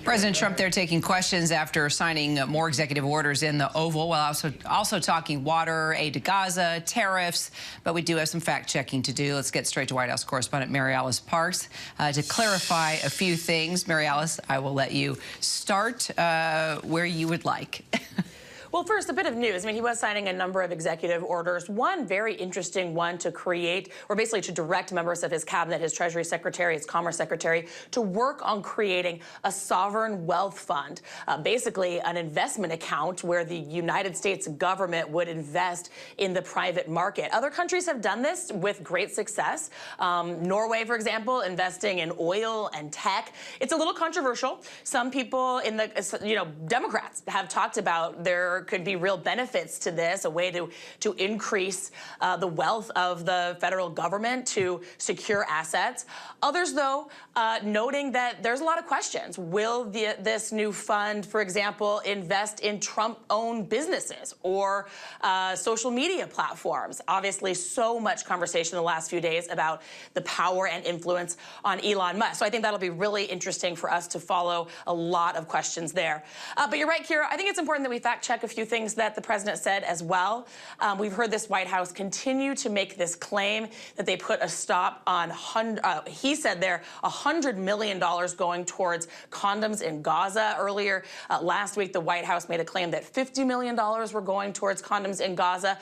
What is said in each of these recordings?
President Trump there taking questions after signing more executive orders in the Oval, while also talking water, aid to Gaza, tariffs. But we do have some fact-checking to do. Let's get straight to White House correspondent Mary Alice Parks to clarify a few things. Mary Alice, I will let you start where you would like. Well, first, a bit of news. I mean, he was signing a number of executive orders. One very interesting one to create, or basically to direct members of his cabinet, his Treasury Secretary, his Commerce Secretary, to work on creating a sovereign wealth fund, basically an investment account where the United States government would invest in the private market. Other countries have done this with great success. Norway, for example, investing in oil and tech. It's a little controversial. Some people in the, Democrats have talked about there could be real benefits to this, a way to increase the wealth of the federal government to secure assets. Others, though, noting that there's a lot of questions. Will this new fund, for example, invest in Trump-owned businesses or social media platforms? Obviously, so much conversation in the last few days about the power and influence on Elon Musk. So I think that'll be really interesting for us to follow. A lot of questions there. But you're right, Kira. I think it's important that we fact-check a few things that the president said as well. We've heard this White House continue to make this claim that they put a stop on, he said there, $100 million going towards condoms in Gaza. Earlier last week, the White House made a claim that $50 million were going towards condoms in Gaza.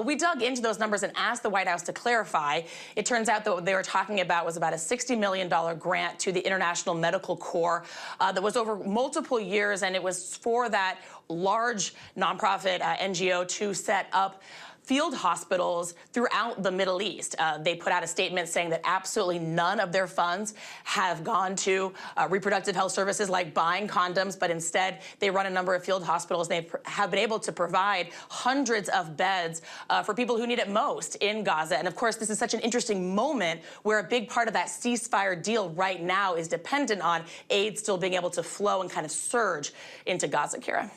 We dug into those numbers and asked the White House to clarify. It turns out that what they were talking about was about a $60 million grant to the International Medical Corps that was over multiple years, and it was for that large nonprofit NGO to set up field hospitals throughout the Middle East. They put out a statement saying that absolutely none of their funds have gone to reproductive health services like buying condoms, but instead they run a number of field hospitals. They have been able to provide hundreds of beds for people who need it most in Gaza. And of course, this is such an interesting moment where a big part of that ceasefire deal right now is dependent on aid still being able to flow and kind of surge into Gaza, Kira.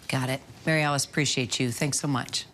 Got it. Mary Alice, appreciate you. Thanks so much.